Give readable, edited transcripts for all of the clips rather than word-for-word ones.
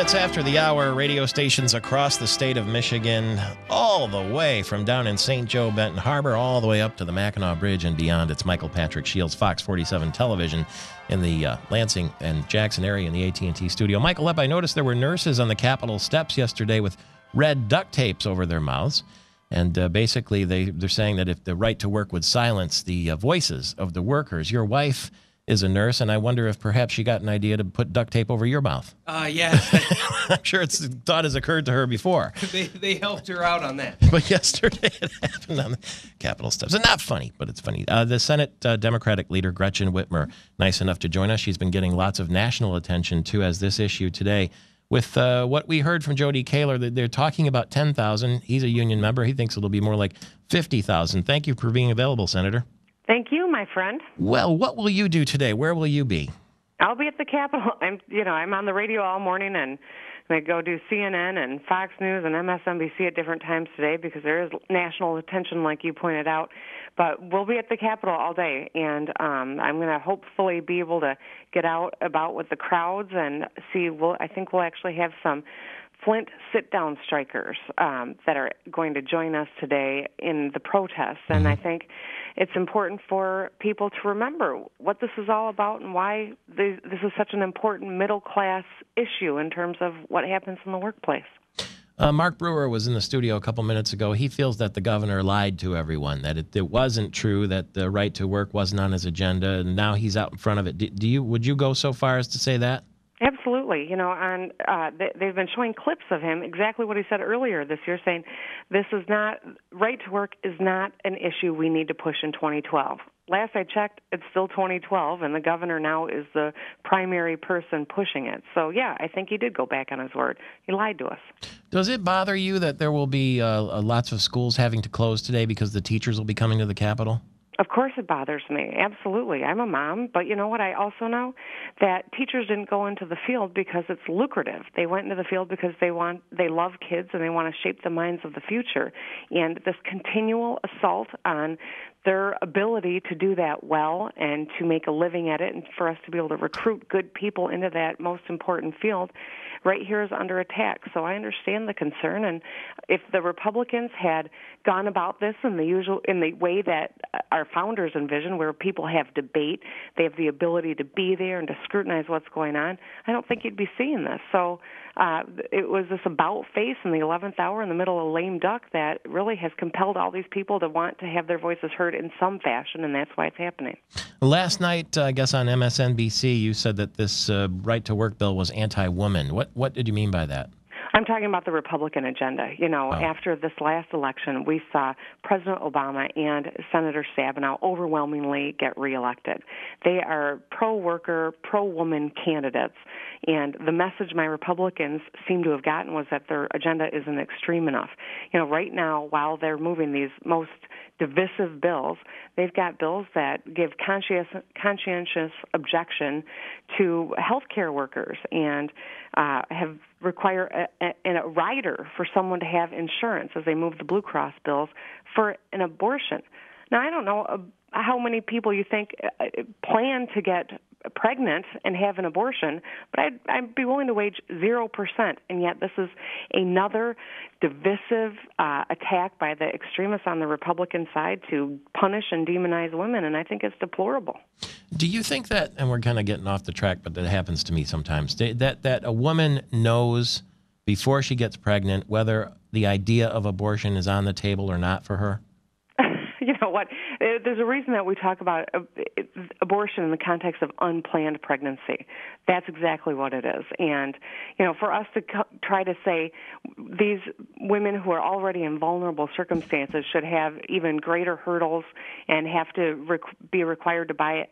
minutes after the hour, radio stations across the state of Michigan, all the way from down in St. Joe, Benton Harbor, all the way up to the Mackinac Bridge and beyond. It's Michael Patrick Shields, Fox 47 Television in the Lansing and Jackson area in the AT&T studio. Michael Epp, I noticed there were nurses on the Capitol steps yesterday with red duct tapes over their mouths. And basically, they're saying that if the right to work would silence the voices of the workers. Your wife is a nurse, and I wonder if perhaps she got an idea to put duct tape over your mouth. Yes. I'm sure thought has occurred to her before. They helped her out on that. But yesterday it happened on the Capitol steps. And not funny, but it's funny. The Senate Democratic leader, Gretchen Whitmer, nice enough to join us. She's been getting lots of national attention, too, as this issue today. With what we heard from Jody Kaler, they're talking about 10,000. He's a union member. He thinks it'll be more like 50,000. Thank you for being available, Senator. Thank you, my friend. Well, what will you do today? Where will you be? I'll be at the Capitol. I'm on the radio all morning, and I go do CNN and Fox News and MSNBC at different times today because there is national attention, like you pointed out. But we'll be at the Capitol all day, and I'm going to hopefully be able to get out about with the crowds and see. I think we'll actually have some Flint sit-down strikers that are going to join us today in the protests. And I think it's important for people to remember what this is all about and why this is such an important middle-class issue in terms of what happens in the workplace. Mark Brewer was in the studio a couple minutes ago. He feels that the governor lied to everyone, that it wasn't true, that the right to work wasn't on his agenda, and now he's out in front of it. Would you go so far as to say that? Absolutely. They've been showing clips of him, exactly what he said earlier this year, saying this is not, right to work is not an issue we need to push in 2012. Last I checked, it's still 2012, and the governor now is the primary person pushing it. So, yeah, I think he did go back on his word. He lied to us. Does it bother you that there will be lots of schools having to close today because the teachers will be coming to the Capitol? Of course it bothers me. Absolutely. I'm a mom, but you know what? I also know that teachers didn't go into the field because it's lucrative. They went into the field because they love kids and they want to shape the minds of the future. And this continual assault on their ability to do that well and to make a living at it and for us to be able to recruit good people into that most important field right here is under attack. So I understand the concern, and if the Republicans had gone about this in the way that our founders envisioned, where people have debate, they have the ability to be there and to scrutinize what's going on, I don't think you'd be seeing this. So it was this about face in the 11th hour in the middle of lame duck that really has compelled all these people to want to have their voices heard in some fashion, and that's why it's happening. Last night, I guess on MSNBC, you said that this right-to-work bill was anti-woman. What did you mean by that? I'm talking about the Republican agenda. After this last election, we saw President Obama and Senator Stabenow overwhelmingly get reelected. They are pro-worker, pro-woman candidates, and the message my Republicans seem to have gotten was that their agenda isn't extreme enough. Right now, while they're moving these most divisive bills, they've got bills that give conscientious objection to healthcare workers and require a rider for someone to have insurance as they move the Blue Cross bills for an abortion. Now, I don't know how many people you think plan to get pregnant and have an abortion, but I'd be willing to wage 0%, and yet this is another divisive attack by the extremists on the Republican side to punish and demonize women, and I think it's deplorable. Do you think that, and we're kind of getting off the track, but that happens to me sometimes, that a woman knows before she gets pregnant whether the idea of abortion is on the table or not for her? You know what? There's a reason that we talk about abortion in the context of unplanned pregnancy. That's exactly what it is. And, for us to try to say these women who are already in vulnerable circumstances should have even greater hurdles and have to be required to buy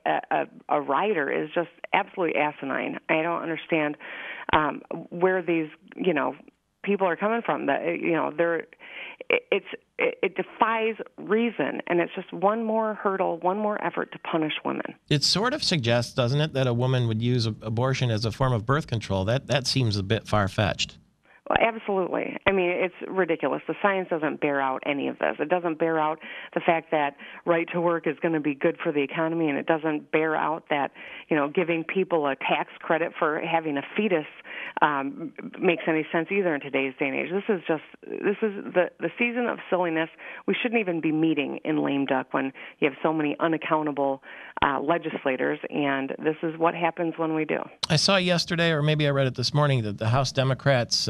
a rider is just absolutely asinine. I don't understand where these, people are coming from. It defies reason, and it's just one more hurdle, one more effort to punish women. It sort of suggests, doesn't it, that a woman would use abortion as a form of birth control. That seems a bit far-fetched. Well, absolutely. I mean, it's ridiculous. The science doesn't bear out any of this. It doesn't bear out the fact that right to work is going to be good for the economy, and it doesn't bear out that, giving people a tax credit for having a fetus makes any sense either in today's day and age. This is the season of silliness. We shouldn't even be meeting in lame duck when you have so many unaccountable legislators, and this is what happens when we do. I saw yesterday, or maybe I read it this morning, that the House Democrats,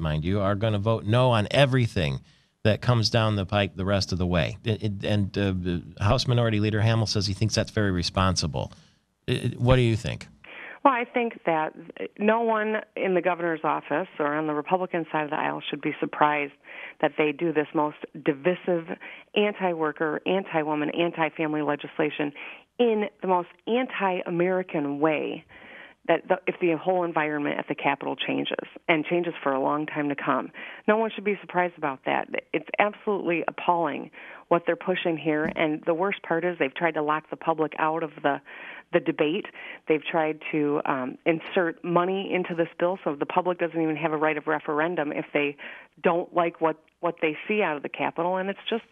mind you, are going to vote no on everything that comes down the pike the rest of the way. House Minority Leader Hamill says he thinks that's very responsible. What do you think? Well, I think that no one in the governor's office or on the Republican side of the aisle should be surprised that they do this most divisive anti-worker, anti-woman, anti-family legislation in the most anti-American way, that if the whole environment at the Capitol changes, and changes for a long time to come. No one should be surprised about that. It's absolutely appalling what they're pushing here, and the worst part is they've tried to lock the public out of the debate. They've tried to insert money into this bill so the public doesn't even have a right of referendum if they don't like what they see out of the Capitol. And it's just,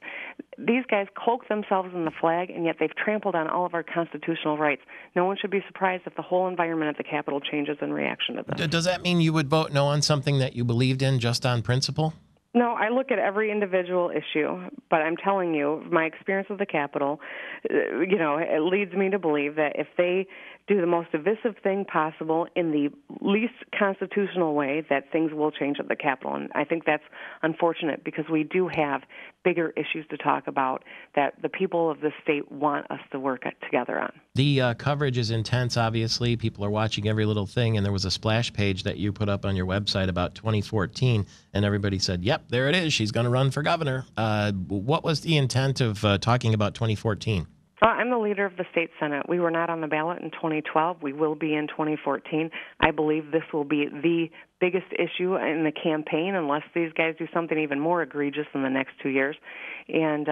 these guys cloak themselves in the flag, and yet they've trampled on all of our constitutional rights. No one should be surprised if the whole environment at the Capitol changes in reaction to this. Does that mean you would vote no on something that you believed in just on principle? No, I look at every individual issue, but I'm telling you, my experience with the Capitol, it leads me to believe that if they do the most divisive thing possible in the least constitutional way, that things will change at the Capitol. And I think that's unfortunate because we do have bigger issues to talk about that the people of the state want us to work together on. The coverage is intense, obviously. People are watching every little thing, and there was a splash page that you put up on your website about 2014, and everybody said, yep, there it is. She's going to run for governor. What was the intent of talking about 2014? I'm the leader of the state Senate. We were not on the ballot in 2012. We will be in 2014. I believe this will be the biggest issue in the campaign unless these guys do something even more egregious in the next 2 years. And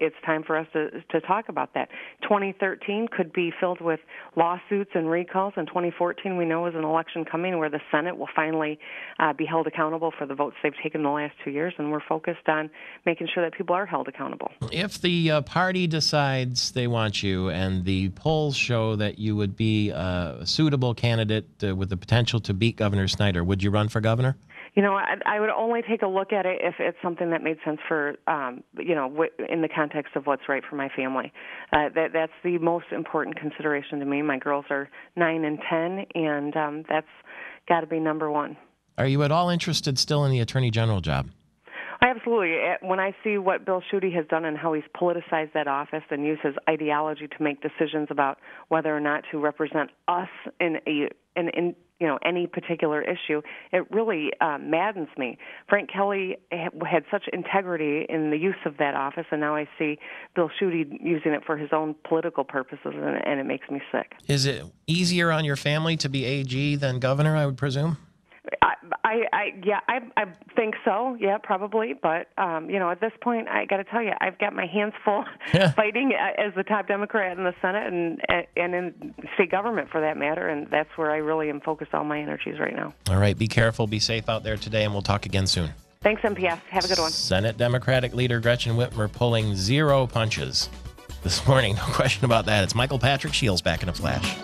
it's time for us to talk about that. 2013 could be filled with lawsuits and recalls. And 2014, we know, is an election coming where the Senate will finally be held accountable for the votes they've taken the last 2 years. And we're focused on making sure that people are held accountable. If the party decides they want you and the polls show that you would be a suitable candidate with the potential to beat Governor Snyder, would you run for governor? I would only take a look at it if it's something that made sense for, in the context of what's right for my family. That's the most important consideration to me. My girls are 9 and 10, and that's got to be number one. Are you at all interested still in the Attorney General job? Absolutely. When I see what Bill Schuette has done and how he's politicized that office and used his ideology to make decisions about whether or not to represent us in any particular issue, it really maddens me. Frank Kelly had such integrity in the use of that office, and now I see Bill Schuette using it for his own political purposes, and it makes me sick. Is it easier on your family to be AG than governor, I would presume? I think so. Yeah, probably. But at this point, I got to tell you, I've got my hands full fighting as the top Democrat in the Senate and in state government, for that matter. And that's where I really am focused all my energies right now. All right. Be careful. Be safe out there today, and we'll talk again soon. Thanks, MPS. Have a good one. Senate Democratic leader Gretchen Whitmer pulling 0 punches this morning. No question about that. It's Michael Patrick Shields back in a flash.